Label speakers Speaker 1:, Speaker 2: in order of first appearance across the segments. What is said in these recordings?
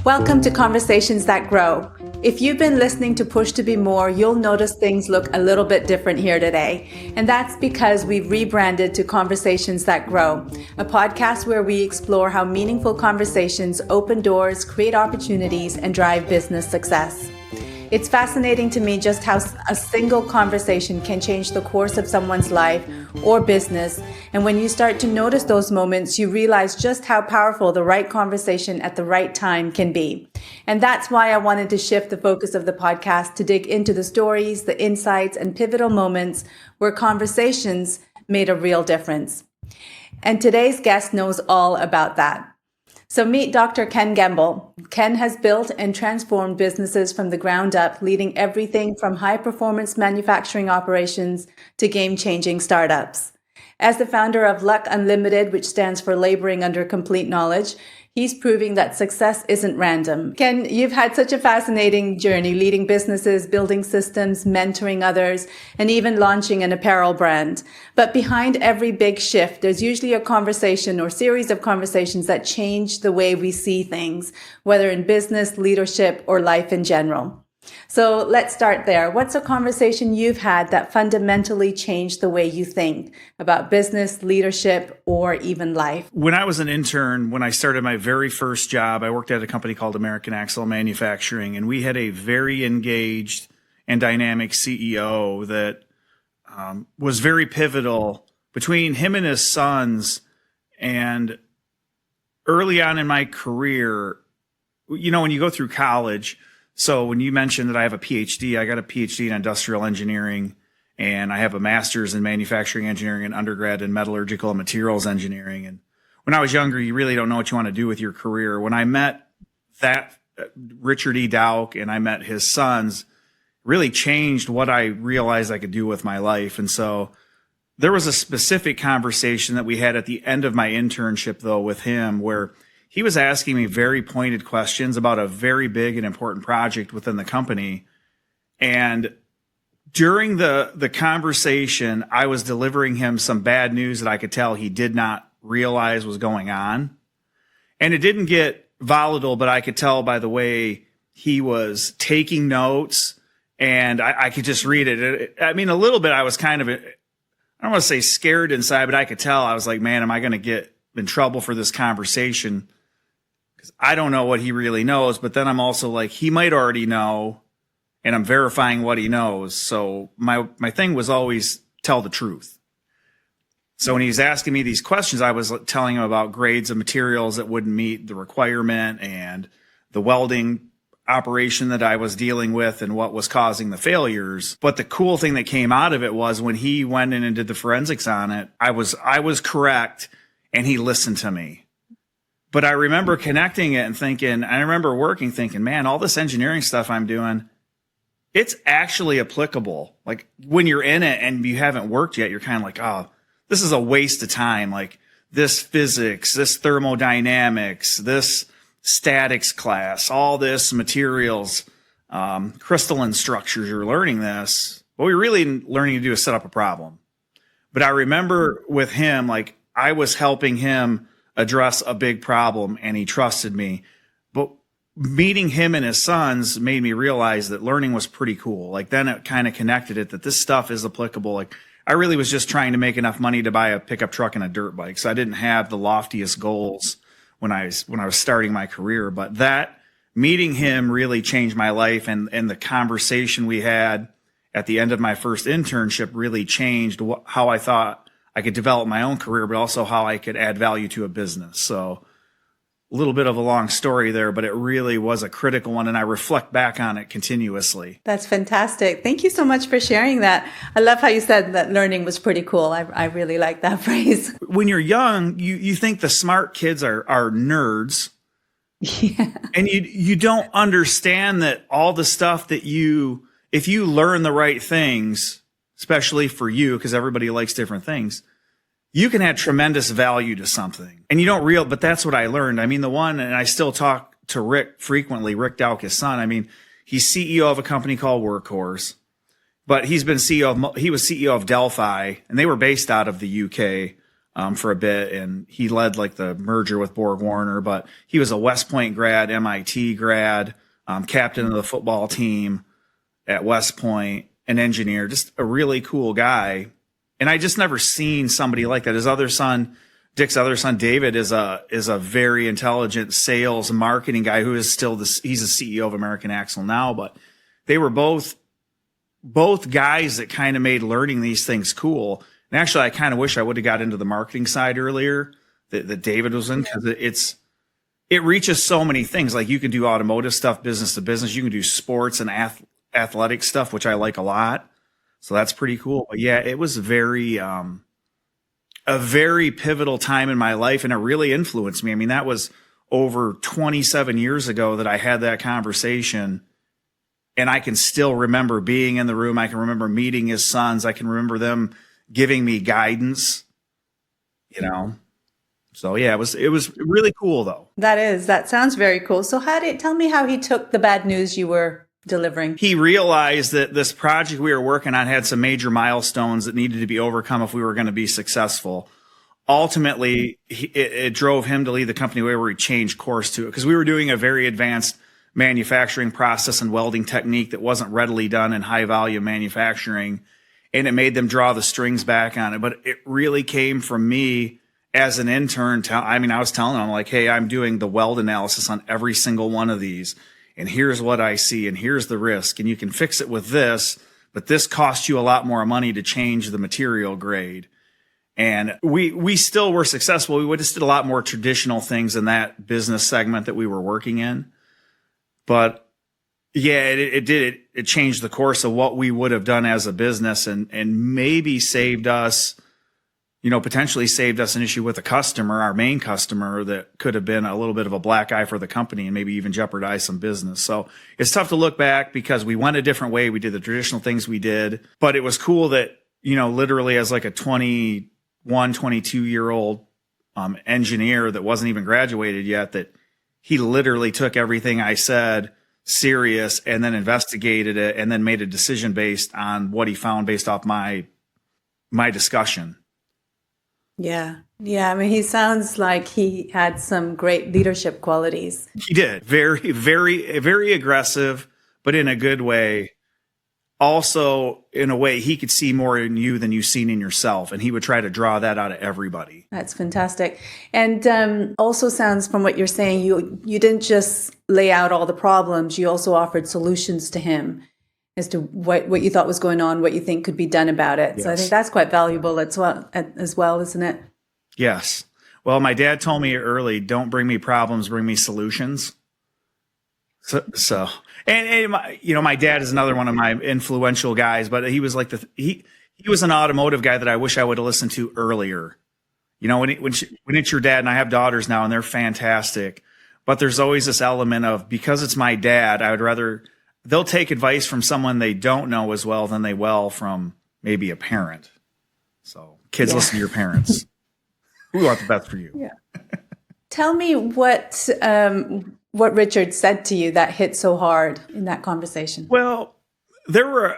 Speaker 1: Welcome to Conversations That Grow. If you've been listening to Push to Be More, you'll notice things look a little bit different here today. And that's because we've rebranded to Conversations That Grow, a podcast where we explore how meaningful conversations open doors, create opportunities, and drive business success. It's fascinating to me just how a single conversation can change the course of someone's life or business. And when you start to notice those moments, you realize just how powerful the right conversation at the right time can be. And that's why I wanted to shift the focus of the podcast to dig into the stories, the insights, and pivotal moments where conversations made a real difference. And today's guest knows all about that. So meet Dr. Ken Gembel. Ken has built and transformed businesses from the ground up, leading everything from high-performance manufacturing operations to game-changing startups. As the founder of Luck Unlimited, which stands for Laboring Under Complete Knowledge, he's proving that success isn't random. Ken, you've had such a fascinating journey leading businesses, building systems, mentoring others, and even launching an apparel brand. But behind every big shift, there's usually a conversation or series of conversations that change the way we see things, whether in business, leadership, or life in general. So let's start there. What's a conversation you've had that fundamentally changed the way you think about business, leadership, or even life?
Speaker 2: When I was an intern, when I started my very first job, I worked at a company called American Axle Manufacturing, and we had a very engaged and dynamic CEO that was very pivotal between him and his sons. And early on in my career, you know, when you go through college, so when you mentioned that I have a PhD, I got a PhD in industrial engineering, and I have a master's in manufacturing engineering and undergrad in metallurgical and materials engineering. And when I was younger, you really don't know what you want to do with your career. When I met that Richard E. Dowk and I met his sons, really changed what I realized I could do with my life. And so there was a specific conversation that we had at the end of my internship, though, with him, where he was asking me very pointed questions about a very big and important project within the company. And during the conversation, I was delivering him some bad news that I could tell he did not realize was going on. And it didn't get volatile, but I could tell by the way he was taking notes, and I could just read it. I mean, a little bit I was kind of, I don't want to say scared inside, but I could tell. I was like, man, am I going to get in trouble for this conversation? Because I don't know what he really knows, but then I'm also like, he might already know, and I'm verifying what he knows. So my thing was always tell the truth. So when he was asking me these questions, I was telling him about grades of materials that wouldn't meet the requirement and the welding operation that I was dealing with and what was causing the failures. But the cool thing that came out of it was when he went in and did the forensics on it, I was correct, and he listened to me. But I remember connecting it and thinking, I remember working thinking, man, all this engineering stuff I'm doing, it's actually applicable. Like when you're in it and you haven't worked yet, you're kind of like, oh, this is a waste of time. Like this physics, this thermodynamics, this statics class, all this materials, crystalline structures, you're learning this. What we're really learning to do is set up a problem. But I remember with him, like I was helping him address a big problem, and he trusted me. But meeting him and his sons made me realize that learning was pretty cool. Like then it kind of connected it that this stuff is applicable. Like I really was just trying to make enough money to buy a pickup truck and a dirt bike. So I didn't have the loftiest goals when I was starting my career. But that meeting him really changed my life, and the conversation we had at the end of my first internship really changed how I thought I could develop my own career, but also how I could add value to a business. So a little bit of a long story there, but it really was a critical one, and I reflect back on it continuously.
Speaker 1: That's fantastic. Thank you so much for sharing that. I love how you said that learning was pretty cool. I really like that phrase.
Speaker 2: When you're young, you think the smart kids are nerds.
Speaker 1: Yeah.
Speaker 2: And you don't understand that all the stuff that if you learn the right things, especially for you, because everybody likes different things, you can add tremendous value to something. And you don't but that's what I learned. I mean, and I still talk to Rick frequently, Rick Dowk, his son. I mean, he's CEO of a company called Workhorse, but he was CEO of Delphi, and they were based out of the UK. for a bit, and he led like the merger with Borg Warner, but he was a West Point grad, MIT grad, captain of the football team at West Point, an engineer, just a really cool guy. And I just never seen somebody like that. His other son, Dick's other son, David, is a very intelligent sales marketing guy who is still he's the CEO of American Axle now, but they were both guys that kind of made learning these things cool. And actually, I kind of wish I would have got into the marketing side earlier that David was in, because it reaches so many things. Like you can do automotive stuff, business to business. You can do sports and athletic stuff, which I like a lot. So that's pretty cool. But yeah, it was a very pivotal time in my life, and it really influenced me. I mean, that was over 27 years ago that I had that conversation, and I can still remember being in the room. I can remember meeting his sons. I can remember them giving me guidance, So yeah, it was really cool though.
Speaker 1: That sounds very cool. So tell me how he took the bad news you were delivering.
Speaker 2: He realized that this project we were working on had some major milestones that needed to be overcome if we were going to be successful. Ultimately, it drove him to lead the company where he changed course to it, because we were doing a very advanced manufacturing process and welding technique that wasn't readily done in high volume manufacturing. And it made them draw the strings back on it. But it really came from me as an intern. I was telling them, like, hey, I'm doing the weld analysis on every single one of these. And here's what I see. And here's the risk. And you can fix it with this. But this costs you a lot more money to change the material grade. And we still were successful. We just did a lot more traditional things in that business segment that we were working in. But yeah, it did. It changed the course of what we would have done as a business, and maybe saved us, potentially saved us an issue with a customer, our main customer, that could have been a little bit of a black eye for the company and maybe even jeopardize some business. So it's tough to look back because we went a different way. We did the traditional things we did, but it was cool that, literally as like a 21, 22-year-old engineer that wasn't even graduated yet, that he literally took everything I said serious and then investigated it and then made a decision based on what he found based off my discussion.
Speaker 1: Yeah. I mean, he sounds like he had some great leadership qualities.
Speaker 2: He did. Very, very, very aggressive, but in a good way. Also, in a way, he could see more in you than you've seen in yourself. And he would try to draw that out of everybody.
Speaker 1: That's fantastic. And also sounds from what you're saying, you didn't just lay out all the problems, you also offered solutions to him as to what you thought was going on, what you think could be done about it. Yes. So I think that's quite valuable as well, isn't it?
Speaker 2: Yes. Well, my dad told me early, don't bring me problems, bring me solutions. So my dad is another one of my influential guys, but he was like he was an automotive guy that I wish I would have listened to earlier. When it's your dad, and I have daughters now and they're fantastic, but there's always this element of, because it's my dad, I would rather they'll take advice from someone they don't know as well than they will from maybe a parent. So kids, listen to your parents. We want the best for you.
Speaker 1: Yeah. Tell me what Richard said to you that hit so hard in that conversation.
Speaker 2: Well, there were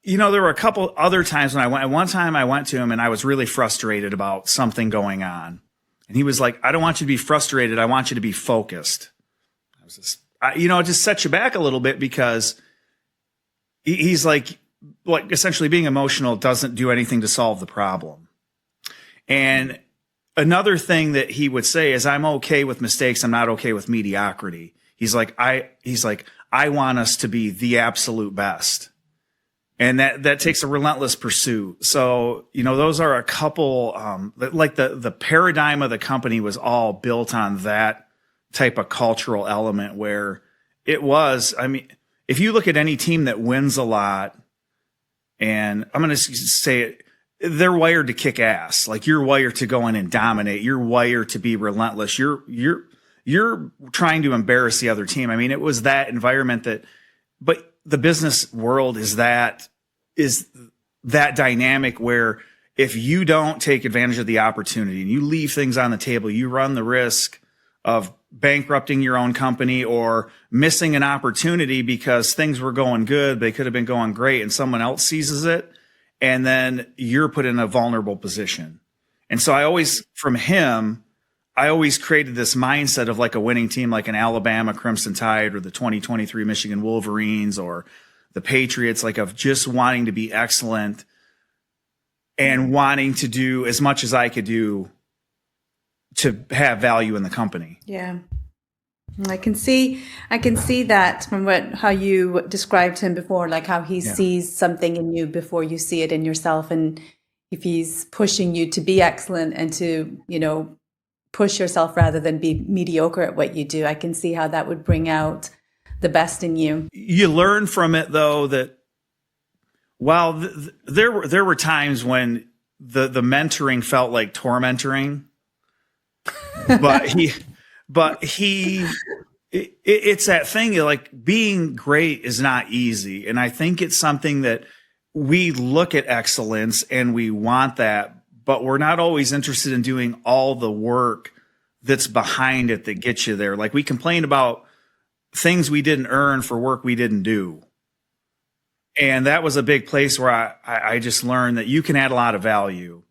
Speaker 2: a couple other times when I went. One time I went to him and I was really frustrated about something going on. And he was like, I don't want you to be frustrated. I want you to be focused. I was just, it just sets you back a little bit, because he's like essentially being emotional doesn't do anything to solve the problem. And another thing that he would say is, I'm okay with mistakes. I'm not okay with mediocrity. He's like, I want us to be the absolute best. And that takes a relentless pursuit. So, those are a couple, like the paradigm of the company was all built on that type of cultural element, where it was, if you look at any team that wins a lot, and I'm going to say it, they're wired to kick ass. Like, you're wired to go in and dominate. You're wired to be relentless. You're trying to embarrass the other team. It was that environment but the business world is that dynamic where if you don't take advantage of the opportunity and you leave things on the table, you run the risk of bankrupting your own company or missing an opportunity because things were going good. They could have been going great and someone else seizes it. And then you're put in a vulnerable position. And so I always created this mindset of like a winning team, like an Alabama Crimson Tide or the 2023 Michigan Wolverines or the Patriots, like of just wanting to be excellent and wanting to do as much as I could do to have value in the company.
Speaker 1: Yeah. I can see that from how you described him before, like how he sees something in you before you see it in yourself. And if he's pushing you to be excellent and to, push yourself rather than be mediocre at what you do, I can see how that would bring out the best in you.
Speaker 2: You learn from it, though, that while there were times when the mentoring felt like tormentoring, it's that thing, like being great is not easy. And I think it's something that we look at excellence and we want that, but we're not always interested in doing all the work that's behind it that gets you there. Like we complain about things we didn't earn for work we didn't do. And that was a big place where I just learned that you can add a lot of value.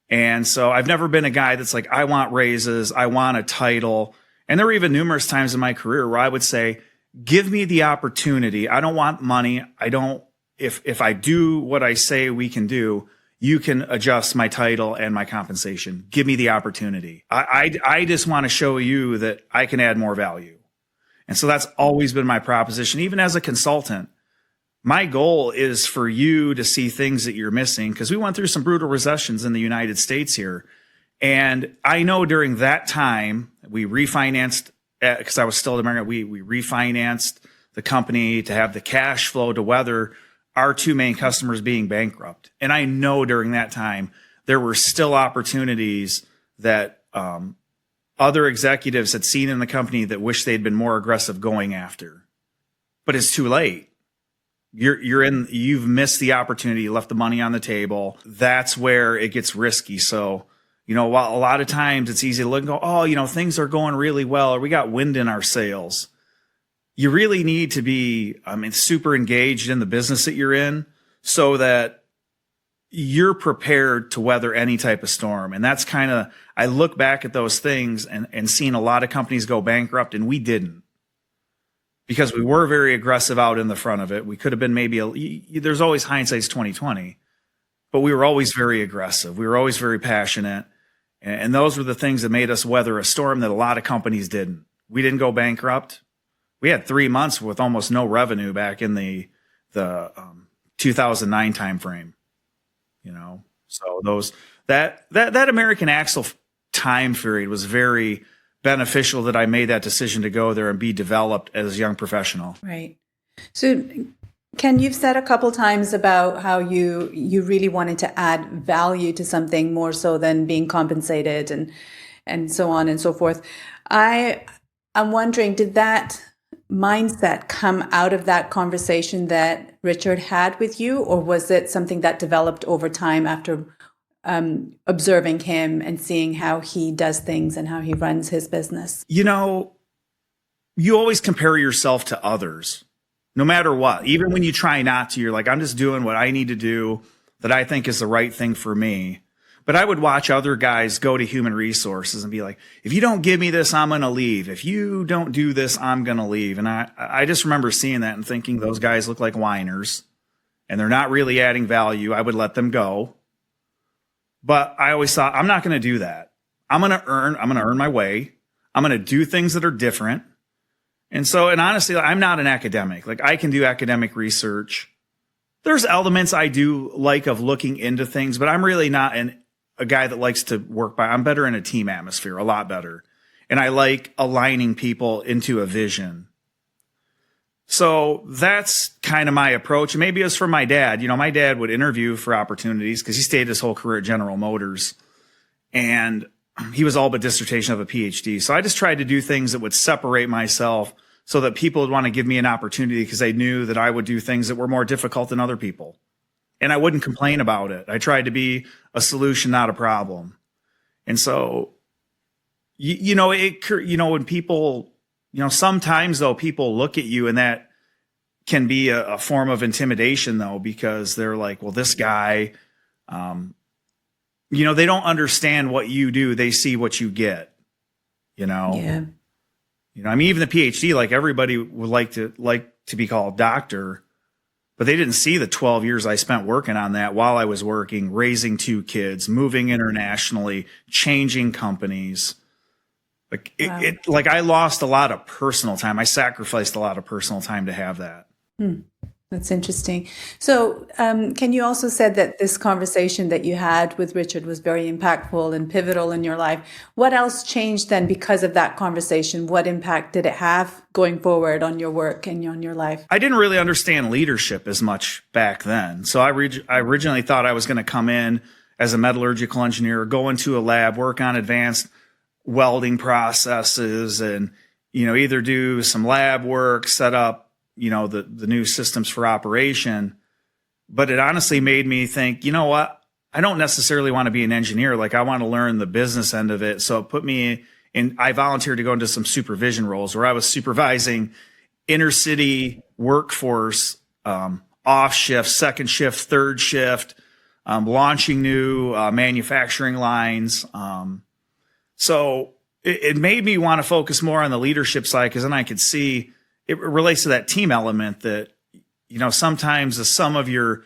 Speaker 2: And so I've never been a guy that's like, I want raises, I want a title. And there were even numerous times in my career where I would say, give me the opportunity. I don't want money. If I do what I say we can do, you can adjust my title and my compensation. Give me the opportunity. I just want to show you that I can add more value. And so that's always been my proposition. Even as a consultant, my goal is for you to see things that you're missing, because we went through some brutal recessions in the United States here. And I know during that time, we refinanced, because I was still in America, we refinanced the company to have the cash flow to weather our two main customers being bankrupt. And I know during that time, there were still opportunities that other executives had seen in the company that wish they'd been more aggressive going after. But it's too late. You've missed the opportunity, you left the money on the table. That's where it gets risky. So, while a lot of times it's easy to look and go, oh, things are going really well, or we got wind in our sails. You really need to be super engaged in the business that you're in so that you're prepared to weather any type of storm. And that's I look back at those things and seeing a lot of companies go bankrupt, and we didn't, because we were very aggressive out in the front of it. We could have been there's always hindsight's 2020, but we were always very aggressive. We were always very passionate. And those were the things that made us weather a storm that a lot of companies didn't. We didn't go bankrupt. We had 3 months with almost no revenue back in the 2009 timeframe. So that American Axle time period was very beneficial, that I made that decision to go there and be developed as a young professional.
Speaker 1: Right. So Ken, you've said a couple times about how you really wanted to add value to something more so than being compensated and so on and so forth. I'm wondering, did that mindset come out of that conversation that Richard had with you, or was it something that developed over time after observing him and seeing how he does things and how he runs his business?
Speaker 2: You always compare yourself to others, no matter what. Even when you try not to, you're like, I'm just doing what I need to do that I think is the right thing for me. But I would watch other guys go to human resources and be like, if you don't give me this, I'm going to leave. If you don't do this, I'm going to leave. And I just remember seeing that and thinking those guys look like whiners and they're not really adding value. I would let them go. But I always thought, I'm not going to do that. I'm going to earn my way. I'm going to do things that are different. And honestly, I'm not an academic. Like, I can do academic research. There's elements I do like of looking into things, but I'm really not a guy that likes to work I'm better in a team atmosphere, a lot better. And I like aligning people into a vision. So that's kind of my approach. Maybe it was from my dad. My dad would interview for opportunities because he stayed his whole career at General Motors. And he was all but dissertation of a PhD. So I just tried to do things that would separate myself so that people would want to give me an opportunity, because they knew that I would do things that were more difficult than other people. And I wouldn't complain about it. I tried to be a solution, not a problem. And so, when people, sometimes though, people look at you, and that can be a form of intimidation though, because they're like, well, this guy, they don't understand what you do. They see what you get,
Speaker 1: Yeah.
Speaker 2: I mean, even the PhD, like everybody would like to be called doctor, but they didn't see the 12 years I spent working on that while I was working, raising 2 kids, moving internationally, changing companies. Like
Speaker 1: Wow.
Speaker 2: like I lost a lot of personal time. I sacrificed a lot of personal time to have that.
Speaker 1: That's interesting. So, can you also said that this conversation that you had with Richard was very impactful and pivotal in your life. What else changed then because of that conversation? What impact did it have going forward on your work and on your life?
Speaker 2: I didn't really understand leadership as much back then. So I originally thought I was going to come in as a metallurgical engineer, go into a lab, work on advanced welding processes, and either do some lab work, set up the new systems for operation. But it honestly made me think, you know what? I don't necessarily want to be an engineer. Like, I want to learn the business end of it. So it put me in, I volunteered to go into some supervision roles where I was supervising intercity workforce, off shift, second shift, third shift, launching new manufacturing lines. So it made me want to focus more on the leadership side, because then I could see it relates to that team element that, sometimes the sum of your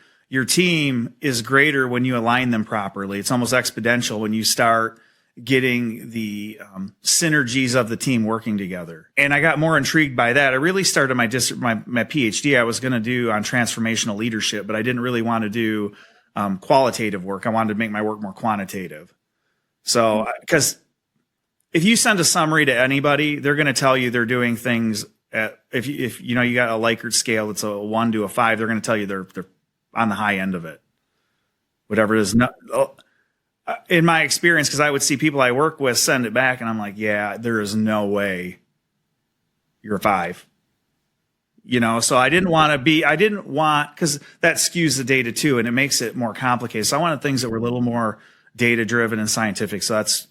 Speaker 2: team is greater when you align them properly. It's almost exponential when you start getting the synergies of the team working together. And I got more intrigued by that. I really started my PhD I was going to do on transformational leadership, but I didn't really want to do qualitative work. I wanted to make my work more quantitative. So, because if you send a summary to anybody, they're going to tell you they're doing things if you got a Likert scale, it's a 1 to a 5, they're going to tell you they're on the high end of it. Whatever it is. In my experience, because I would see people I work with send it back, and I'm like, yeah, there is no way you're a 5. So I didn't want, because that skews the data too, and it makes it more complicated. So I wanted things that were a little more data driven and scientific. So that's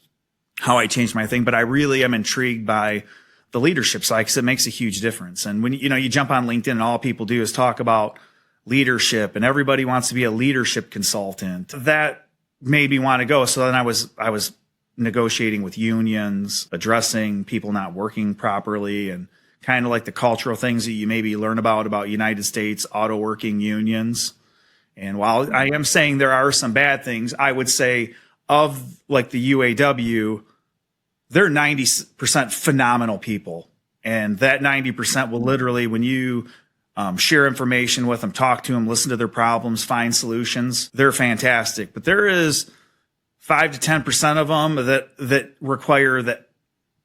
Speaker 2: how I changed my thing. But I really am intrigued by the leadership side, because it makes a huge difference. And when you jump on LinkedIn and all people do is talk about leadership, and everybody wants to be a leadership consultant, that made me want to go. So then I was negotiating with unions, addressing people not working properly, and kind of like the cultural things that you maybe learn about United States auto working unions. And while I am saying there are some bad things, I would say of like the UAW, they're 90% phenomenal people. And that 90% will literally, when you share information with them, talk to them, listen to their problems, find solutions, they're fantastic. But there is 5 to 10% of them that require that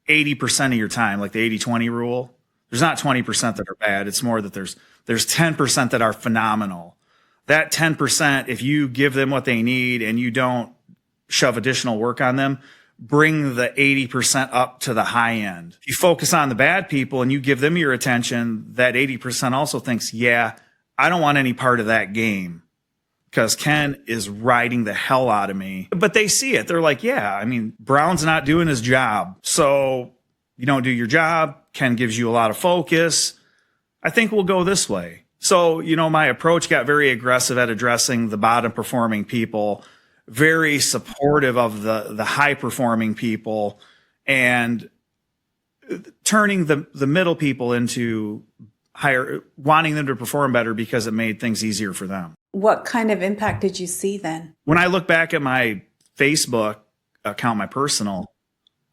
Speaker 2: 80% of your time, like the 80-20 rule. There's not 20% that are bad. It's more that there's 10% that are phenomenal. That 10%, if you give them what they need and you don't shove additional work on them, bring the 80% up to the high end. If you focus on the bad people and you give them your attention, that 80% also thinks, yeah, I don't want any part of that game because Ken is riding the hell out of me. But they see it. They're like, yeah, I mean, Brown's not doing his job. So you don't do your job. Ken gives you a lot of focus. I think we'll go this way. So, my approach got very aggressive at addressing the bottom performing people, very supportive of the high performing people, and turning the middle people into higher, wanting them to perform better because it made things easier for them.
Speaker 1: What kind of impact did you see then?
Speaker 2: When I look back at my Facebook account, my personal,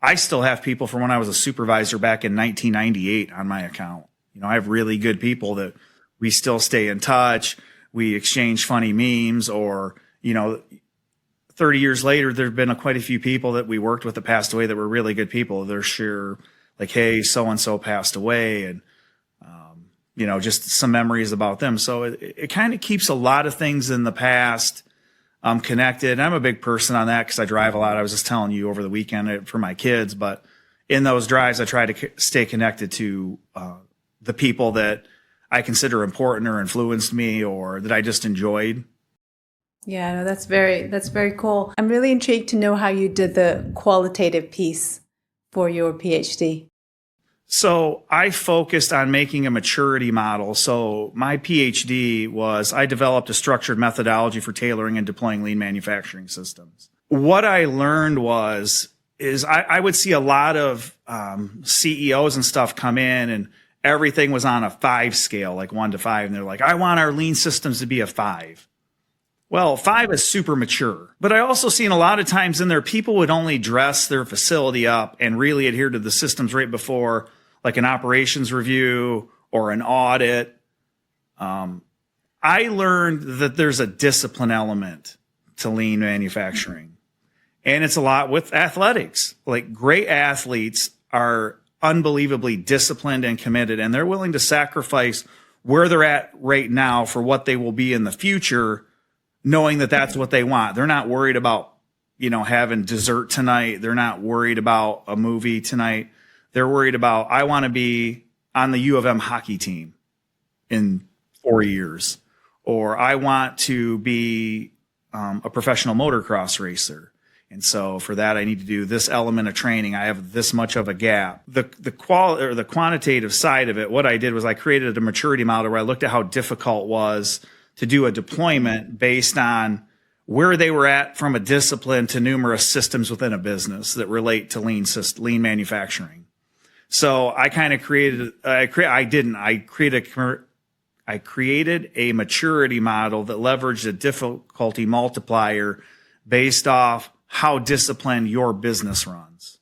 Speaker 2: I still have people from when I was a supervisor back in 1998 on my account. I have really good people that we still stay in touch. We exchange funny memes, or, 30 years later, there've been quite a few people that we worked with that passed away that were really good people. They're sure like, hey, so-and-so passed away, and, just some memories about them. So it kind of keeps a lot of things in the past connected. And I'm a big person on that because I drive a lot. I was just telling you over the weekend for my kids, but in those drives, I try to stay connected to the people that I consider important or influenced me or that I just enjoyed.
Speaker 1: Yeah, no, that's very cool. I'm really intrigued to know how you did the qualitative piece for your PhD.
Speaker 2: So I focused on making a maturity model. So my PhD I developed a structured methodology for tailoring and deploying lean manufacturing systems. what I learned is I would see a lot of CEOs and stuff come in, and everything was on a 5 scale, like 1 to 5. And they're like, I want our lean systems to be a 5. Well, 5 is super mature. But I also seen a lot of times in there, people would only dress their facility up and really adhere to the systems right before, like an operations review or an audit. I learned that there's a discipline element to lean manufacturing. And it's a lot with athletics. Like, great athletes are unbelievably disciplined and committed, and they're willing to sacrifice where they're at right now for what they will be in the future, knowing that that's what they want. They're not worried about, having dessert tonight. They're not worried about a movie tonight. They're worried about, I want to be on the U of M hockey team in 4 years, or I want to be a professional motocross racer. And so for that, I need to do this element of training. I have this much of a gap. The quantitative side of it, what I did was I created a maturity model where I looked at how difficult it was to do a deployment based on where they were at from a discipline to numerous systems within a business that relate to lean manufacturing. So I kind of created a maturity model that leveraged a difficulty multiplier based off how disciplined your business runs.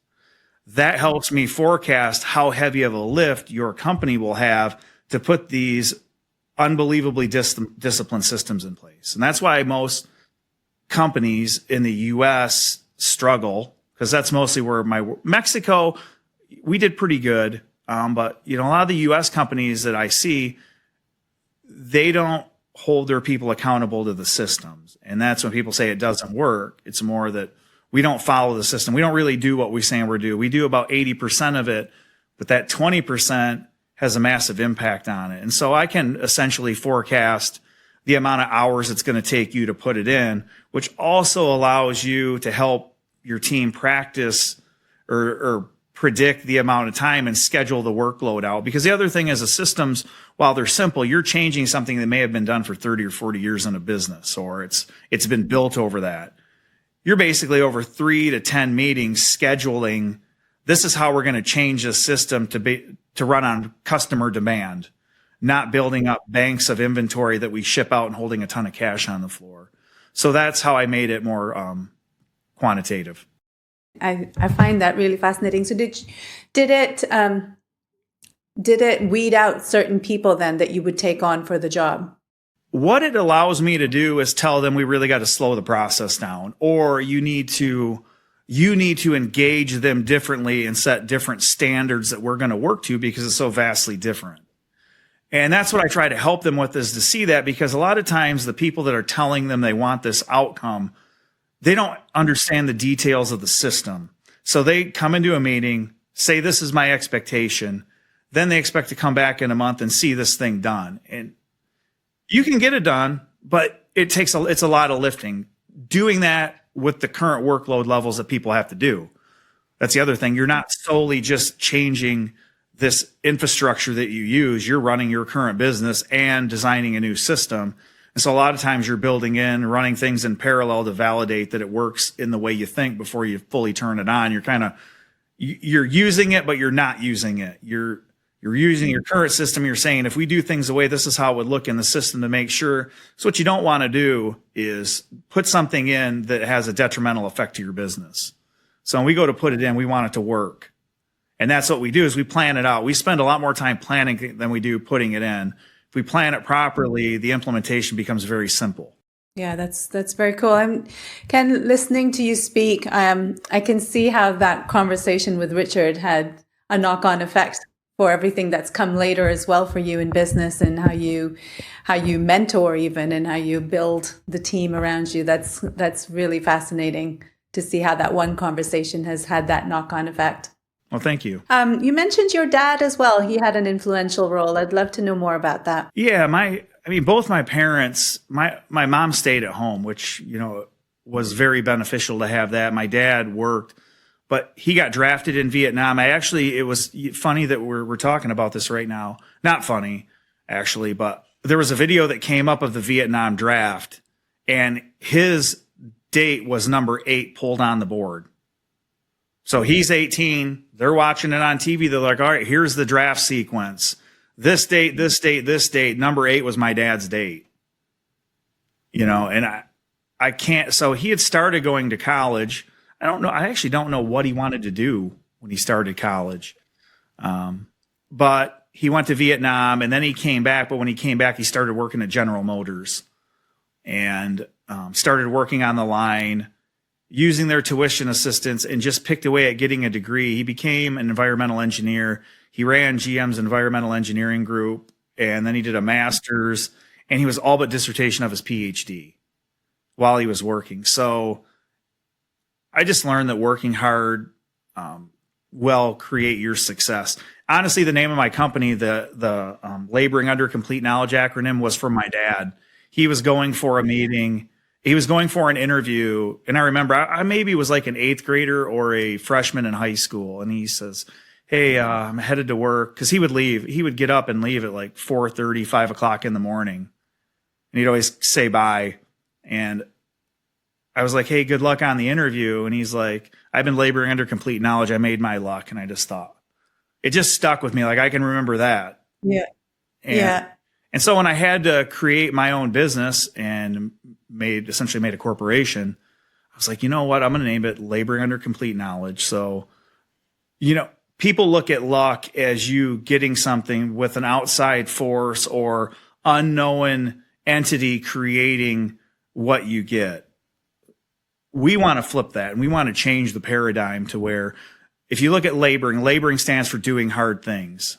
Speaker 2: That helps me forecast how heavy of a lift your company will have to put these unbelievably disciplined systems in place. And that's why most companies in the US struggle, because that's mostly where Mexico, we did pretty good. But a lot of the US companies that I see, they don't hold their people accountable to the systems. And that's when people say it doesn't work. It's more that we don't follow the system. We don't really do what we say we're do. We do about 80% of it, but that 20% has a massive impact on it. And so I can essentially forecast the amount of hours it's going to take you to put it in, which also allows you to help your team practice or predict the amount of time and schedule the workload out. Because the other thing is, the systems, while they're simple, you're changing something that may have been done for 30 or 40 years in a business, or it's been built over that. You're basically over 3 to 10 meetings scheduling, this is how we're going to change this system to run on customer demand, not building up banks of inventory that we ship out and holding a ton of cash on the floor. So that's how I made it more quantitative.
Speaker 1: I find that really fascinating. So did it weed out certain people then that you would take on for the job?
Speaker 2: What it allows me to do is tell them we really got to slow the process down, or you need to engage them differently and set different standards that we're going to work to, because it's so vastly different. And that's what I try to help them with, is to see that, because a lot of times the people that are telling them they want this outcome, they don't understand the details of the system. So they come into a meeting, say, this is my expectation. Then they expect to come back in a month and see this thing done. And you can get it done, but it's a lot of lifting. Doing that with the current workload levels that people have to do. That's the other thing. You're not solely just changing this infrastructure that you use. You're running your current business and designing a new system. And so a lot of times you're building in, running things in parallel to validate that it works in the way you think before you fully turn it on. You're using it, but you're not using it. You're using your current system. You're saying, if we do things the way this is how it would look in the system, to make sure. So what you don't want to do is put something in that has a detrimental effect to your business. So when we go to put it in, we want it to work. And that's what we do, is we plan it out. We spend a lot more time planning than we do putting it in. If we plan it properly, the implementation becomes very simple.
Speaker 1: Yeah, that's very cool. Ken, listening to you speak, I can see how that conversation with Richard had a knock-on effect for everything that's come later as well for you in business, and how you mentor even, and how you build the team around you. That's really fascinating to see how that one conversation has had that knock-on effect.
Speaker 2: Well, thank you.
Speaker 1: You mentioned your dad as well. He had an influential role. I'd love to know more about that.
Speaker 2: Yeah, both my parents, my mom stayed at home, which, was very beneficial to have that. My dad worked, but he got drafted in Vietnam. It was funny that we're talking about this right now. Not funny, actually, but there was a video that came up of the Vietnam draft, and his date was number 8 pulled on the board. So he's 18. They're watching it on TV. They're like, all right, here's the draft sequence. This date, this date, this date. Number 8 was my dad's date. And I can't. So he had started going to college. I don't know. I actually don't know what he wanted to do when he started college. But he went to Vietnam and then he came back. But when he came back, he started working at General Motors and started working on the line, using their tuition assistance, and just picked away at getting a degree. He became an environmental engineer. He ran GM's environmental engineering group, and then he did a master's, and he was all but dissertation of his PhD while he was working. So I just learned that working hard will create your success. Honestly, the name of my company, the Laboring Under Complete Knowledge acronym, was from my dad. He was going for a meeting. He was going for an interview. And I remember I maybe was like an 8th grader or a freshman in high school. And he says, hey, I'm headed to work. Because he would leave. He would get up and leave at like 4:30, 5 o'clock in the morning. And he'd always say bye. And I was like, hey, good luck on the interview. And he's like, I've been laboring under complete knowledge. I made my luck. And I just thought, it just stuck with me. Like, I can remember that.
Speaker 1: Yeah.
Speaker 2: And so when I had to create my own business and essentially made a corporation, I was like, you know what? I'm going to name it Laboring Under Complete Knowledge. So, people look at luck as you getting something with an outside force or unknown entity creating what you get. We want to flip that, and we want to change the paradigm to where if you look at laboring stands for doing hard things.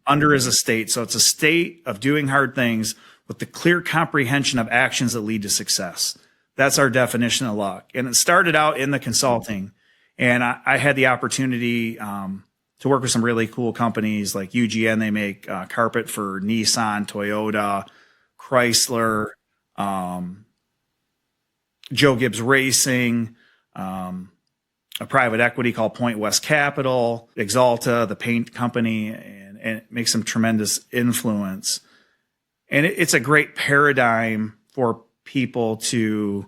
Speaker 2: Under is a state. So it's a state of doing hard things with the clear comprehension of actions that lead to success. That's our definition of luck. And it started out in the consulting. And I had the opportunity to work with some really cool companies like UGN. They make carpet for Nissan, Toyota, Chrysler, Joe Gibbs Racing, a private equity called Point West Capital, Exalta, the paint company, and it makes some tremendous influence. And it's a great paradigm for people to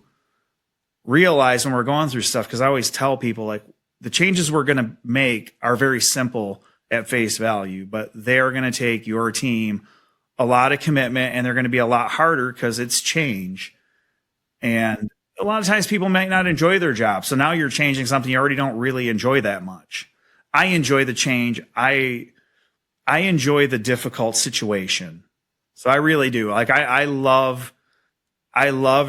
Speaker 2: realize when we're going through stuff, because I always tell people, like, the changes we're going to make are very simple at face value, but they're going to take your team a lot of commitment, and they're going to be a lot harder because it's change. And a lot of times people might not enjoy their job. So now you're changing something you already don't really enjoy that much. I enjoy the change. I enjoy the difficult situation. So I really do. Like, I love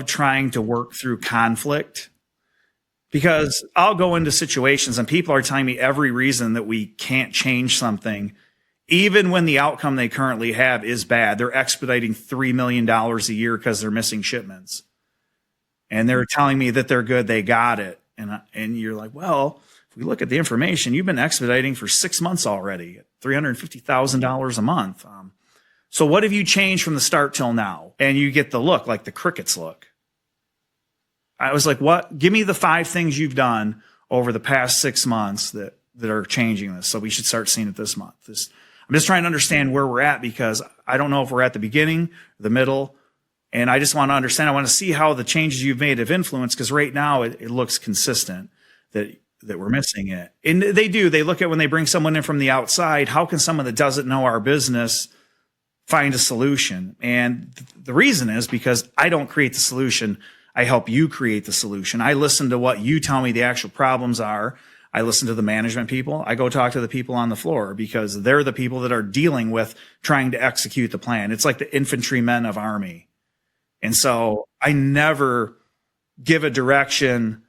Speaker 2: trying to work through conflict, because I'll go into situations and people are telling me every reason that we can't change something, even when the outcome they currently have is bad. They're expediting $3 million a year because they're missing shipments. And they're telling me that they're good, they got it. And you're like, well, if we look at the information, you've been expediting for 6 months already at $350,000 a month. So what have you changed from the start till now? And you get the look, like the crickets look. I was like, what? Give me the 5 things you've done over the past 6 months that are changing this. So we should start seeing it this month. I'm just trying to understand where we're at, because I don't know if we're at the beginning, the middle, and I just want to understand. I want to see how the changes you've made have influenced, because right now it looks consistent that we're missing it. And they do. They look at when they bring someone in from the outside, how can someone that doesn't know our business find a solution? And the reason is because I don't create the solution. I help you create the solution. I listen to what you tell me the actual problems are. I listen to the management people. I go talk to the people on the floor, because they're the people that are dealing with trying to execute the plan. It's like the infantrymen of Army. And so I never give a direction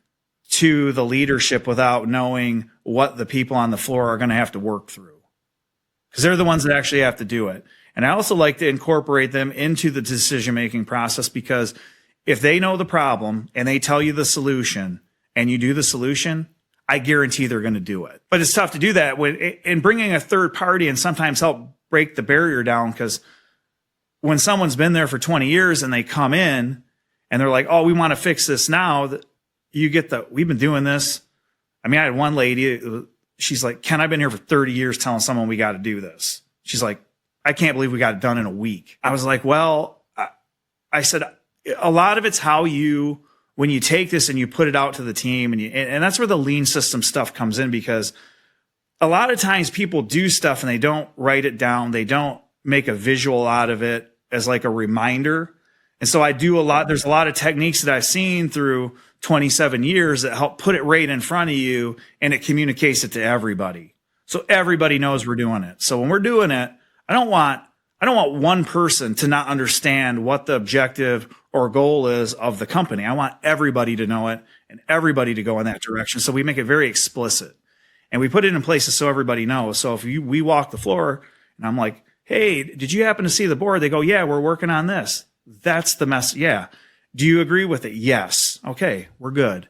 Speaker 2: to the leadership without knowing what the people on the floor are going to have to work through, because they're the ones that actually have to do it. And I also like to incorporate them into the decision-making process, because if they know the problem and they tell you the solution and you do the solution, I guarantee they're going to do it. But it's tough to do that and bringing a third party and sometimes help break the barrier down, because when someone's been there for 20 years and they come in and they're like, oh, we want to fix this now, you get we've been doing this. I mean, I had one lady, she's like, Ken, I've been here for 30 years telling someone we got to do this. She's like, I can't believe we got it done in a week. I was like, well, I said, a lot of it's how you, when you take this and you put it out to the team, and that's where the lean system stuff comes in, because a lot of times people do stuff and they don't write it down. They don't make a visual out of it as like a reminder. And so I do a lot. There's a lot of techniques that I've seen through 27 years that help put it right in front of you, and it communicates it to everybody. So everybody knows we're doing it. So when we're doing it, I don't want one person to not understand what the objective or goal is of the company. I want everybody to know it and everybody to go in that direction. So we make it very explicit, and we put it in places so everybody knows. So if we walk the floor and I'm like, hey, did you happen to see the board? They go, yeah, we're working on this. That's the mess. Yeah. Do you agree with it? Yes. Okay, we're good.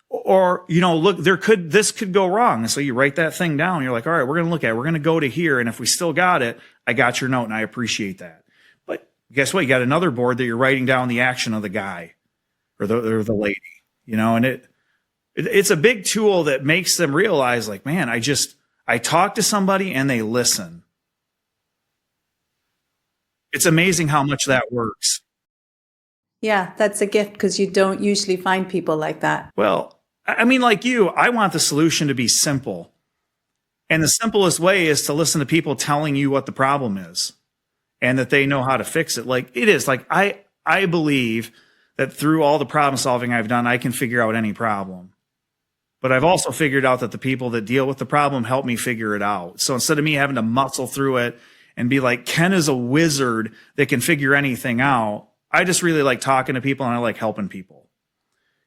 Speaker 2: Or, look, this could go wrong. And so you write that thing down. You're like, all right, we're going to look at it. We're going to go to here. And if we still got it, I got your note and I appreciate that. But guess what? You got another board that you're writing down the action of the guy or the lady, and it's a big tool that makes them realize, like, man, I talk to somebody and they listen. It's amazing how much that works.
Speaker 1: Yeah, that's a gift, because you don't usually find people like that.
Speaker 2: Well, I mean, like you, I want the solution to be simple. And the simplest way is to listen to people telling you what the problem is and that they know how to fix it. Like it is. Like I believe that through all the problem solving I've done, I can figure out any problem. But I've also figured out that the people that deal with the problem help me figure it out. So instead of me having to muscle through it and be like, Ken is a wizard that can figure anything out, I just really like talking to people and I like helping people.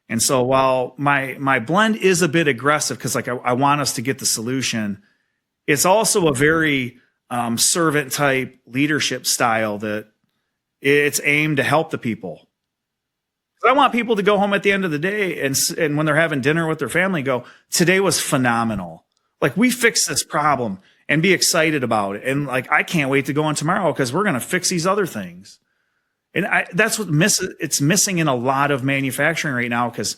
Speaker 2: And so while my blend is a bit aggressive, because like I want us to get the solution, it's also a very servant type leadership style that it's aimed to help the people. I want people to go home at the end of the day and when they're having dinner with their family, go, today was phenomenal. Like we fixed this problem, and be excited about it. And like, I can't wait to go on tomorrow because we're going to fix these other things. And that's what it's missing in a lot of manufacturing right now, because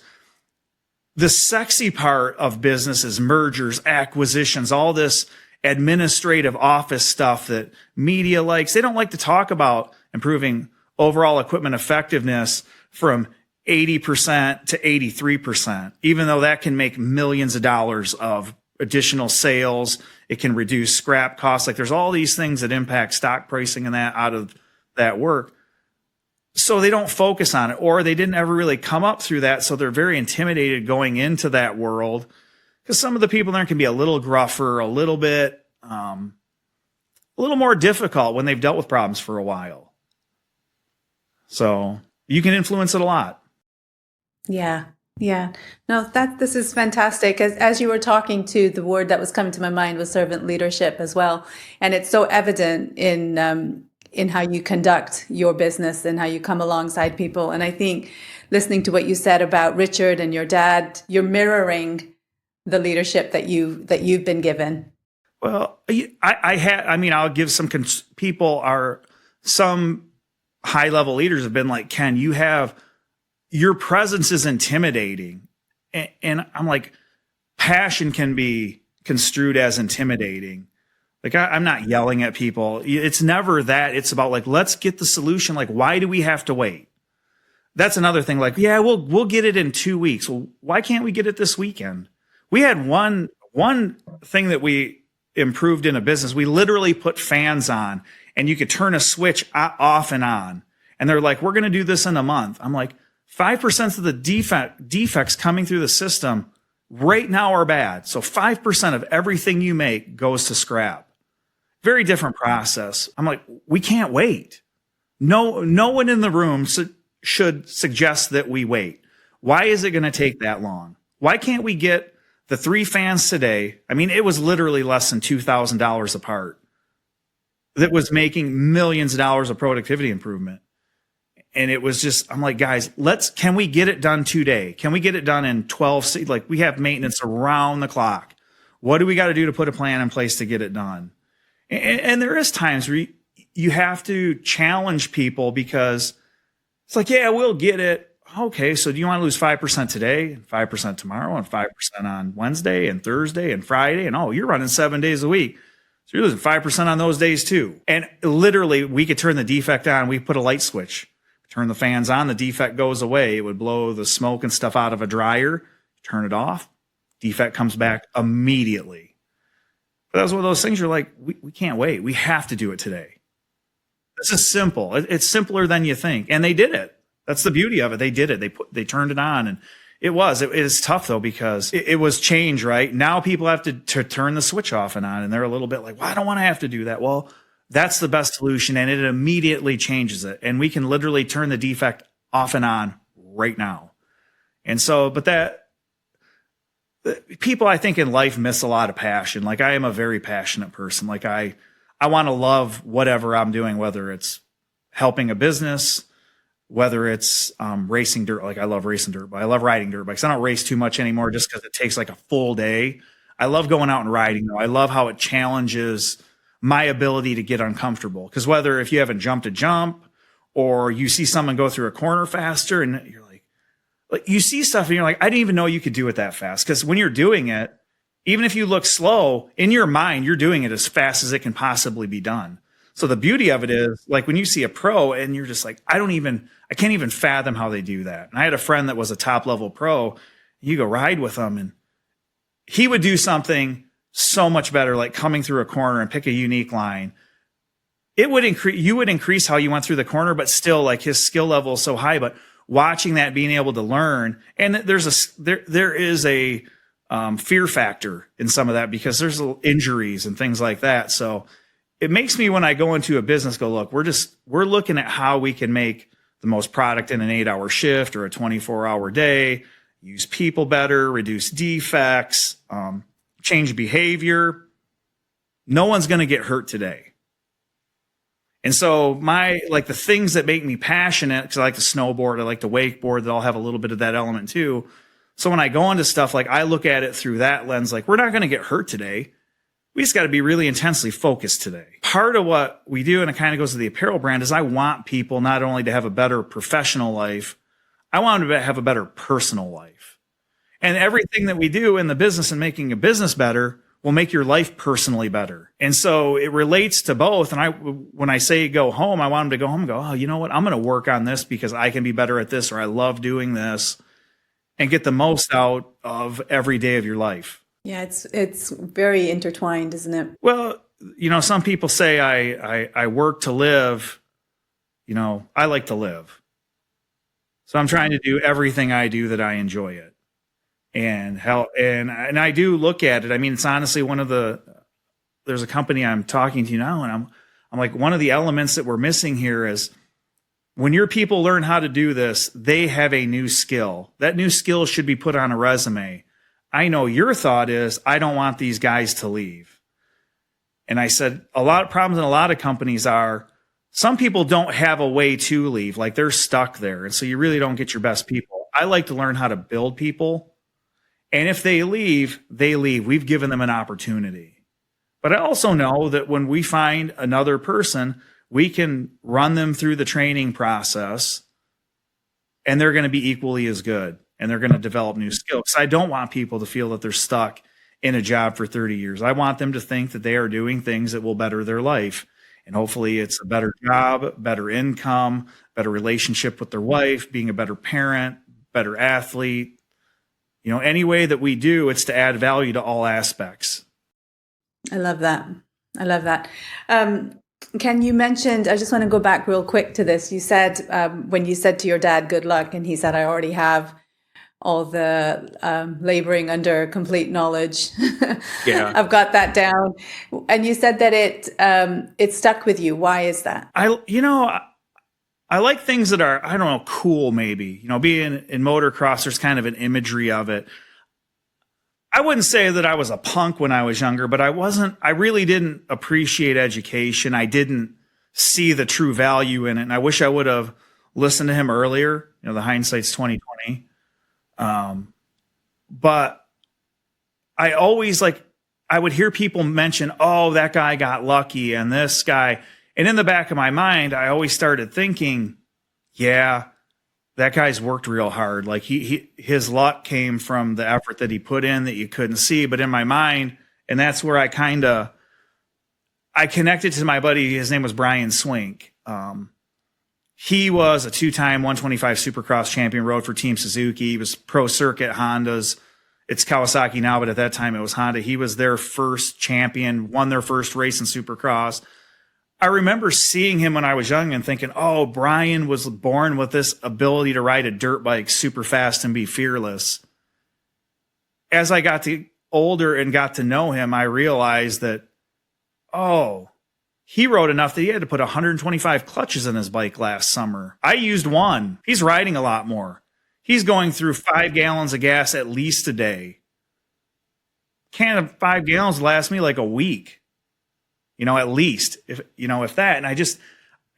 Speaker 2: the sexy part of business is mergers, acquisitions, all this administrative office stuff that media likes. They don't like to talk about improving overall equipment effectiveness from 80% to 83%, even though that can make millions of dollars of additional sales. It can reduce scrap costs. Like there's all these things that impact stock pricing and that out of that work. So they don't focus on it, or they didn't ever really come up through that. So they're very intimidated going into that world, because some of the people there can be a little gruffer, a little bit, a little more difficult when they've dealt with problems for a while. So you can influence it a lot.
Speaker 1: Yeah. Yeah. No, this is fantastic. As you were talking to, the word that was coming to my mind was servant leadership as well. And it's so evident in how you conduct your business and how you come alongside people. And I think listening to what you said about Richard and your dad, you're mirroring the leadership that you've been given. Well,
Speaker 2: I'll give some some high level leaders have been like, Ken, your presence is intimidating. And I'm like, passion can be construed as intimidating. Like I'm not yelling at people. It's never that. It's about like, let's get the solution. Like, why do we have to wait? That's another thing. Like, yeah, we'll get it in 2 weeks. Well, why can't we get it this weekend? We had one thing that we improved in a business. We literally put fans on, and you could turn a switch off and on. And they're like, we're going to do this in a month. I'm like, 5% of the defects coming through the system right now are bad. So 5% of everything you make goes to scrap. Very different process. I'm like, we can't wait. No one in the room should suggest that we wait. Why is it going to take that long? Why can't we get the 3 fans today? I mean, it was literally less than $2,000 a part. That was making millions of dollars of productivity improvement. And it was just, I'm like, guys, can we get it done today? Can we get it done in 12? Like, we have maintenance around the clock. What do we got to do to put a plan in place to get it done? And there is times where you have to challenge people, because it's like, yeah, we'll get it. Okay, so do you want to lose 5% today, and 5% tomorrow, and 5% on Wednesday and Thursday and Friday? And you're running 7 days a week. So you're losing 5% on those days too. And literally, we could turn the defect on. We put a light switch. turn the fans on, the defect goes away. It would blow the smoke and stuff out of a dryer, turn it off, defect comes back immediately. But that was one of those things you're like, we can't wait. We have to do it today. This is simple. It's simpler than you think. And they did it. That's the beauty of it. They did it. They turned it on, and it is tough though, because it was change, right? Now people have to turn the switch off and on, and they're a little bit like, well, I don't want to have to do that. Well, that's the best solution, and it immediately changes it. And we can literally turn the defect off and on right now. And so, people, I think, in life miss a lot of passion. Like, I am a very passionate person. Like, I want to love whatever I'm doing, whether it's helping a business, whether it's racing dirt. Like, I love racing dirt, but I love riding dirt bikes. I don't race too much anymore just because it takes like a full day. I love going out and riding, though. I love how it challenges my ability to get uncomfortable. Because whether if you haven't jumped a jump, or you see someone go through a corner faster, and you're like you see stuff and you're like, I didn't even know you could do it that fast. Because when you're doing it, even if you look slow, in your mind, you're doing it as fast as it can possibly be done. So the beauty of it is, like, when you see a pro and you're just like, I can't even fathom how they do that. And I had a friend that was a top level pro. You go ride with him, and he would do something so much better, like coming through a corner and pick a unique line. You would increase how you went through the corner, but still, like, his skill level is so high. But watching that, being able to learn, and there is a fear factor in some of that, because there's injuries and things like that. So it makes me, when I go into a business, go, look, we're looking at how we can make the most product in an 8-hour shift or a 24-hour day, use people better, reduce defects, change behavior. No one's going to get hurt today. And so the things that make me passionate, because I like to snowboard, I like to wakeboard, that all have a little bit of that element too. So when I go into stuff, like, I look at it through that lens, like, we're not going to get hurt today. We just got to be really intensely focused today. Part of what we do, and it kind of goes to the apparel brand, is I want people not only to have a better professional life, I want them to have a better personal life. And everything that we do in the business and making a business better will make your life personally better. And so it relates to both. And when I say go home, I want them to go home and go, oh, you know what? I'm going to work on this because I can be better at this, or I love doing this, and get the most out of every day of your life.
Speaker 1: Yeah, it's very intertwined, isn't it?
Speaker 2: Well, some people say I work to live. I like to live. So I'm trying to do everything I do that I enjoy it. And I do look at it. I mean, it's honestly there's a company I'm talking to now, and I'm like, one of the elements that we're missing here is, when your people learn how to do this, they have a new skill. That new skill should be put on a resume. I know your thought is, I don't want these guys to leave. And I said, a lot of problems in a lot of companies are, some people don't have a way to leave. Like, they're stuck there. And so you really don't get your best people. I like to learn how to build people. And if they leave, they leave. We've given them an opportunity. But I also know that when we find another person, we can run them through the training process, and they're going to be equally as good, and they're going to develop new skills. I don't want people to feel that they're stuck in a job for 30 years. I want them to think that they are doing things that will better their life. And hopefully it's a better job, better income, better relationship with their wife, being a better parent, better athlete. Any way that we do, it's to add value to all aspects.
Speaker 1: I love that. Ken, you mentioned, I just want to go back real quick to this. You said, when you said to your dad, good luck, and he said, I already have all the laboring under complete knowledge. Yeah. I've got that down. And you said that it stuck with you. Why is that?
Speaker 2: I like things that are, I don't know, cool maybe. Being in motocross, there's kind of an imagery of it. I wouldn't say that I was a punk when I was younger, but I really didn't appreciate education. I didn't see the true value in it. And I wish I would have listened to him earlier. The hindsight's 2020. But I always I would hear people mention, oh, that guy got lucky and this guy. And in the back of my mind, I always started thinking, yeah, that guy's worked real hard. Like his luck came from the effort that he put in that you couldn't see. But in my mind, and that's where I connected to my buddy. His name was Brian Swink. he was a 2-time 125 Supercross champion, rode for Team Suzuki. He was pro circuit Hondas. It's Kawasaki now, but at that time it was Honda. He was their first champion, won their first race in Supercross. I remember seeing him when I was young and thinking, oh, Brian was born with this ability to ride a dirt bike super fast and be fearless. As I got older and got to know him, I realized that, oh, he rode enough that he had to put 125 clutches in his bike last summer. I used one. He's riding a lot more. He's going through 5 gallons of gas at least a day. Can of 5 gallons lasts me like a week, at least, if that.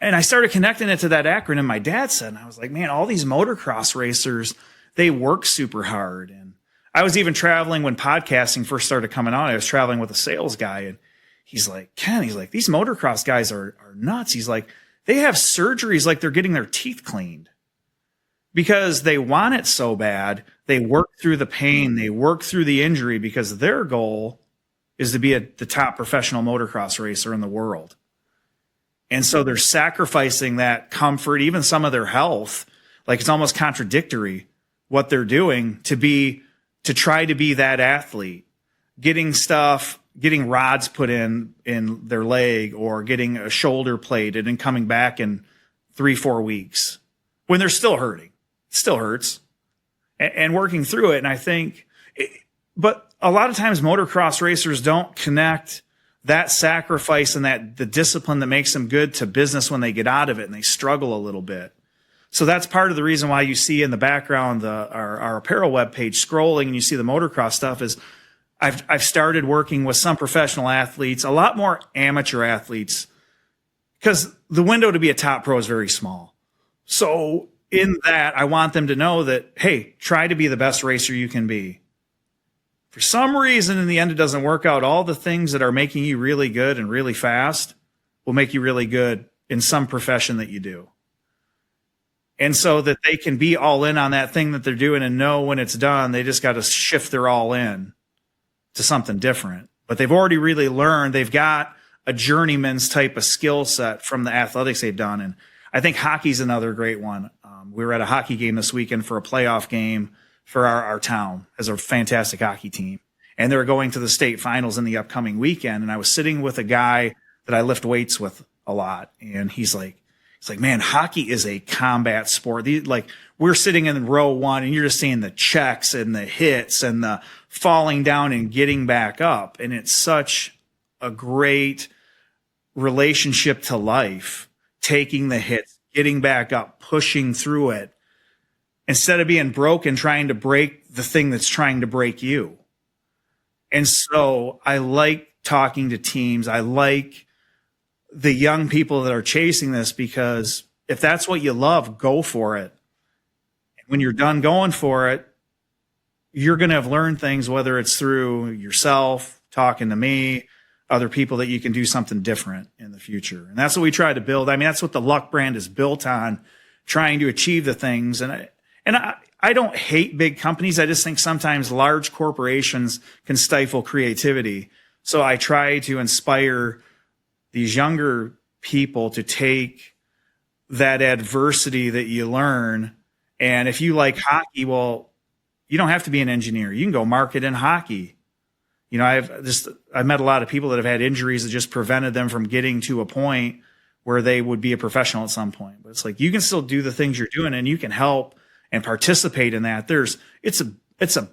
Speaker 2: And I started connecting it to that acronym my dad said. And I was like, man, all these motocross racers, they work super hard. And I was even traveling when podcasting first started coming on. I was traveling with a sales guy, and he's like, Ken, these motocross guys are nuts. He's like, they have surgeries like they're getting their teeth cleaned because they want it so bad. They work through the pain. They work through the injury because their goal is to be the top professional motocross racer in the world. And so they're sacrificing that comfort, even some of their health. Like, it's almost contradictory what they're doing to try to be that athlete, getting rods put in their leg or getting a shoulder plated and coming back in 3-4 weeks when they're still hurting. It still hurts, and working through it. And I think, but a lot of times motocross racers don't connect that sacrifice and the discipline that makes them good to business when they get out of it, and they struggle a little bit. So that's part of the reason why you see in the background our apparel webpage scrolling, and you see the motocross stuff is I've started working with some professional athletes, a lot more amateur athletes, because the window to be a top pro is very small. So in that, I want them to know that, hey, try to be the best racer you can be. For some reason, in the end, it doesn't work out. All the things that are making you really good and really fast will make you really good in some profession that you do. And so that they can be all in on that thing that they're doing and know when it's done, they just got to shift their all in to something different. But they've already really learned. They've got a journeyman's type of skill set from the athletics they've done. And I think hockey's another great one. We were at a hockey game this weekend for a playoff game for our town as a fantastic hockey team. And they were going to the state finals in the upcoming weekend. And I was sitting with a guy that I lift weights with a lot. And he's like, man, hockey is a combat sport. We're sitting in row 1 and you're just seeing the checks and the hits and the falling down and getting back up. And it's such a great relationship to life, taking the hits, getting back up, pushing through it, instead of being broken, trying to break the thing that's trying to break you. And so I like talking to teams. I like the young people that are chasing this, because if that's what you love, go for it. When you're done going for it, you're going to have learned things, whether it's through yourself, talking to me, other people, that you can do something different in the future. And that's what we try to build. I mean, that's what the Luck brand is built on, trying to achieve the things. And I don't hate big companies. I just think sometimes large corporations can stifle creativity. So I try to inspire these younger people to take that adversity that you learn. And if you like hockey, well, you don't have to be an engineer. You can go market in hockey. I've met a lot of people that have had injuries that just prevented them from getting to a point where they would be a professional at some point. But it's like, you can still do the things you're doing, and you can help and participate in that. It's a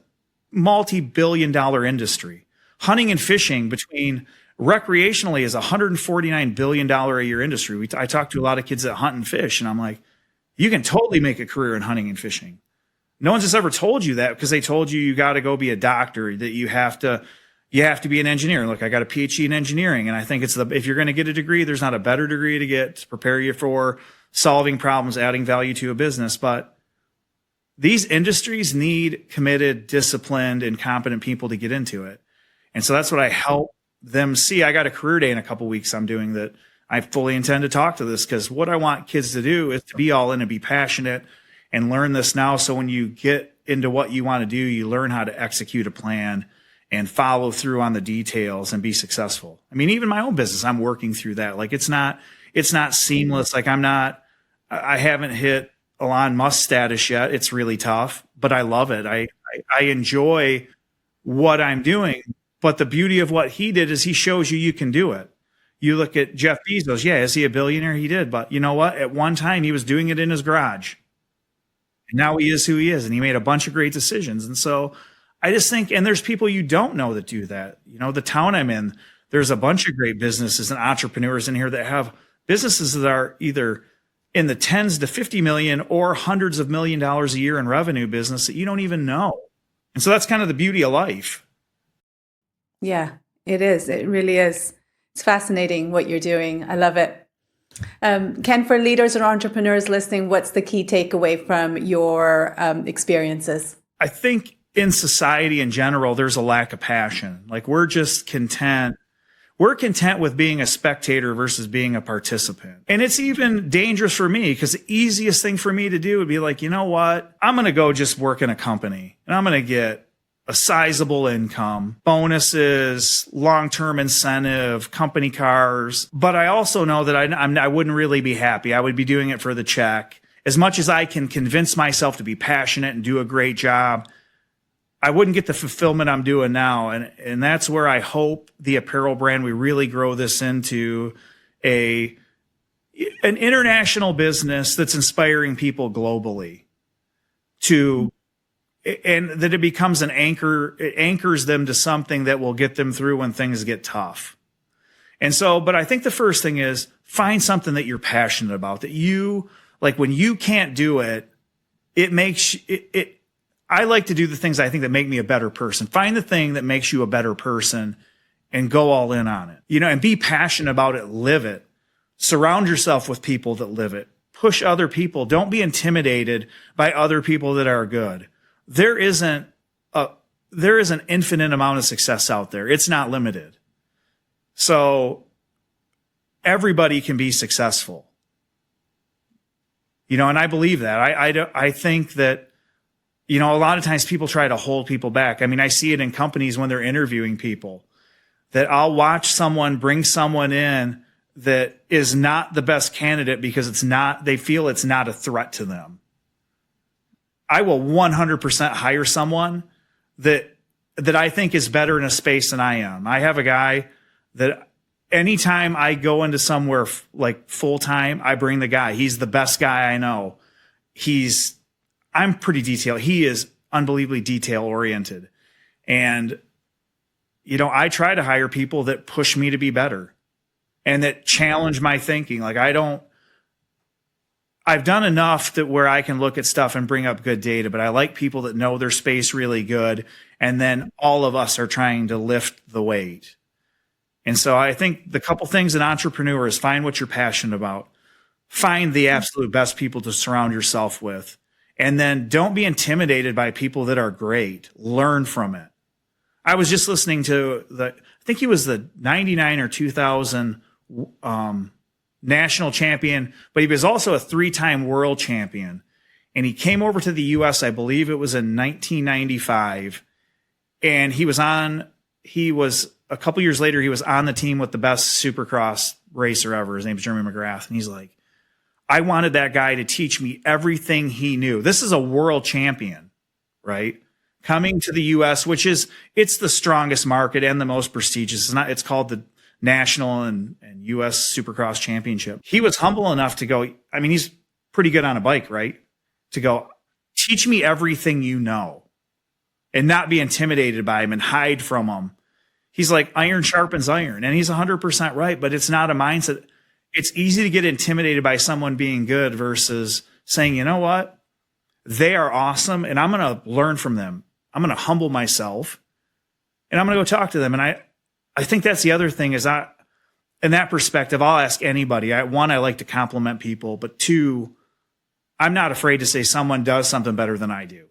Speaker 2: multi-billion-dollar industry. Hunting and fishing recreationally is a $149 billion a year industry. I talk to a lot of kids that hunt and fish, and I'm like, you can totally make a career in hunting and fishing. No one's just ever told you that, because they told you got to go be a doctor, that you have to be an engineer. Look, I got a PhD in engineering, and I think if you're going to get a degree, there's not a better degree to get to prepare you for solving problems, adding value to a business. But these industries need committed, disciplined, and competent people to get into it. And so that's what I help them see. I got a career day in a couple weeks I'm doing that. I fully intend to talk to this, because what I want kids to do is to be all in and be passionate and learn this now. So when you get into what you want to do, you learn how to execute a plan and follow through on the details and be successful. I mean, even my own business, I'm working through that. Like, it's not seamless. Like, I'm not I haven't hit Elon Musk status yet. It's really tough, but I love it. I enjoy what I'm doing. But the beauty of what he did is he shows you can do it. You look at Jeff Bezos. Yeah, is he a billionaire? He did. But you know what? At one time, he was doing it in his garage. And now he is who he is. And he made a bunch of great decisions. And so I just think, and there's people you don't know that do that. You know, the town I'm in, there's a bunch of great businesses and entrepreneurs in here that have businesses that are either in the tens to 50 million or hundreds of $1,000,000 a year in revenue business that you don't even know. And so that's kind of the beauty of life.
Speaker 1: Yeah, it is. It really is. It's fascinating what you're doing. I love it. Ken, for leaders or entrepreneurs listening, what's the key takeaway from your experiences?
Speaker 2: I think in society in general, there's a lack of passion. Like we're just content. We're content with being a spectator versus being a participant. And it's even dangerous for me because the easiest thing for me to do would be like, you know what? I'm going to go just work in a company and I'm going to get a sizable income, bonuses, long-term incentive, company cars. But I also know that I wouldn't really be happy. I would be doing it for the check. As much as I can convince myself to be passionate and do a great job, I wouldn't get the fulfillment I'm doing now. And that's where I hope the apparel brand, we really grow this into an international business that's inspiring people globally and that it becomes an anchor. It anchors them to something that will get them through when things get tough. And so, but I think the first thing is find something that you're passionate about, that you like. When you can't do it, it makes it. I like to do the things I think that make me a better person. Find the thing that makes you a better person and go all in on it, you know, and be passionate about it. Live it. Surround yourself with people that live it. Push other people. Don't be intimidated by other people that are good. There is an infinite amount of success out there. It's not limited. So everybody can be successful, you know, and I believe that. I think that, you know, a lot of times people try to hold people back. I mean, I see it in companies when they're interviewing people that I'll watch someone bring someone in that is not the best candidate because they feel it's not a threat to them. I will 100% hire someone that I think is better in a space than I am. I have a guy that anytime I go into somewhere like full time, I bring the guy. He's the best guy I know. I'm pretty detailed. He is unbelievably detail oriented. And, you know, I try to hire people that push me to be better and that challenge my thinking. Like I've done enough that where I can look at stuff and bring up good data, but I like people that know their space really good. And then all of us are trying to lift the weight. And so I think the couple things an entrepreneur is find what you're passionate about, find the absolute best people to surround yourself with. And then don't be intimidated by people that are great. Learn from it. I was just listening to I think he was the 99 or 2000 national champion, but he was also a 3-time world champion. And he came over to the U.S., I believe it was in 1995. And he was a couple years later, he was on the team with the best supercross racer ever. His name's Jeremy McGrath. And he's like, I wanted that guy to teach me everything he knew. This is a world champion, right? Coming to the U.S., it's the strongest market and the most prestigious. It's called the National and U.S. Supercross Championship. He was humble enough to go, I mean, he's pretty good on a bike, right? To go, teach me everything you know and not be intimidated by him and hide from him. He's like, iron sharpens iron. And he's 100% right, but it's not a mindset. It's easy to get intimidated by someone being good versus saying, you know what? They are awesome and I'm going to learn from them. I'm going to humble myself and I'm going to go talk to them. And I think that's the other thing is in that perspective, I'll ask anybody. One, I like to compliment people, but two, I'm not afraid to say someone does something better than I do.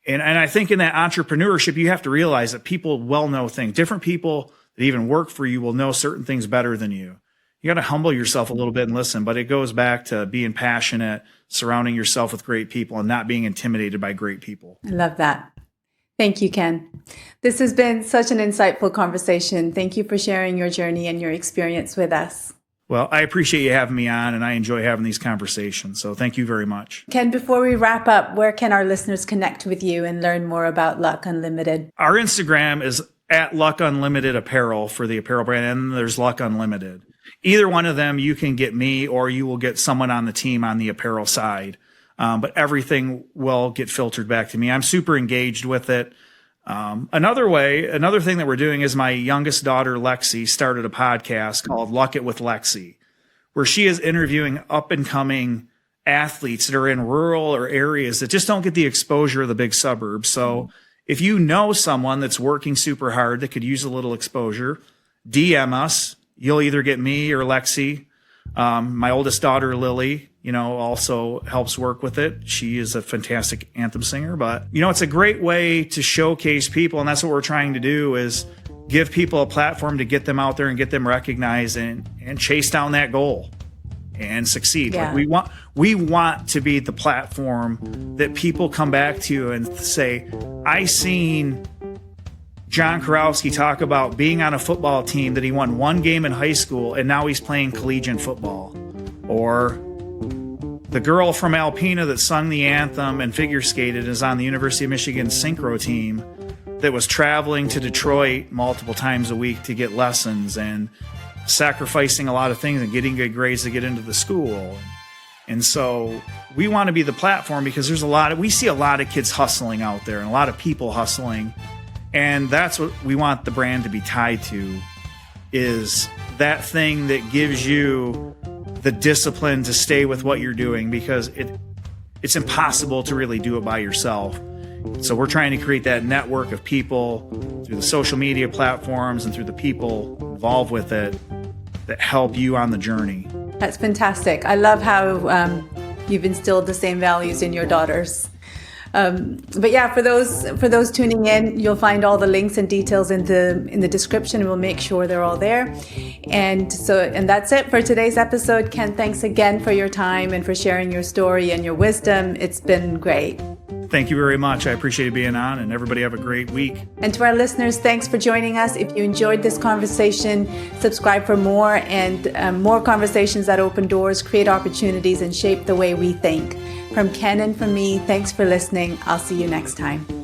Speaker 2: And I think in that entrepreneurship, you have to realize that people well know things. Different people that even work for you will know certain things better than you. You got to humble yourself a little bit and listen, but it goes back to being passionate, surrounding yourself with great people and not being intimidated by great people.
Speaker 1: I love that. Thank you, Ken. This has been such an insightful conversation. Thank you for sharing your journey and your experience with us.
Speaker 2: Well, I appreciate you having me on, and I enjoy having these conversations. So thank you very much.
Speaker 1: Ken, before we wrap up, where can our listeners connect with you and learn more about Luck Unlimited?
Speaker 2: Our Instagram is at Luck Unlimited Apparel for the apparel brand, and there's Luck Unlimited. Either one of them, you can get me or you will get someone on the team on the apparel side. But everything will get filtered back to me. I'm super engaged with it. Another thing that we're doing is my youngest daughter, Lexi, started a podcast called Luck It with Lexi, where she is interviewing up and coming athletes that are in rural or areas that just don't get the exposure of the big suburbs. So if you know someone that's working super hard that could use a little exposure, DM us. You'll either get me or Lexi. My oldest daughter, Lily, also helps work with it. She is a fantastic anthem singer, but it's a great way to showcase people. And that's what we're trying to do, is give people a platform to get them out there and get them recognized and chase down that goal and succeed.
Speaker 1: Yeah.
Speaker 2: Like we want to be the platform that people come back to and say, I seen John Karowski talk about being on a football team that he won one game in high school and now he's playing collegiate football. Or the girl from Alpena that sung the anthem and figure skated is on the University of Michigan synchro team that was traveling to Detroit multiple times a week to get lessons and sacrificing a lot of things and getting good grades to get into the school. And so we want to be the platform because we see a lot of kids hustling out there and a lot of people hustling. And that's what we want the brand to be tied to, is that thing that gives you the discipline to stay with what you're doing, because it's impossible to really do it by yourself. So we're trying to create that network of people through the social media platforms and through the people involved with it that help you on the journey.
Speaker 1: That's fantastic. I love how you've instilled the same values in your daughters. But yeah, for those tuning in, you'll find all the links and details in the description. We'll make sure they're all there. And that's it for today's episode. Ken, thanks again for your time and for sharing your story and your wisdom. It's been great.
Speaker 2: Thank you very much. I appreciate being on, and everybody have a great week.
Speaker 1: And to our listeners, thanks for joining us. If you enjoyed this conversation, subscribe for more and more conversations that open doors, create opportunities, and shape the way we think. From Ken and from me, thanks for listening. I'll see you next time.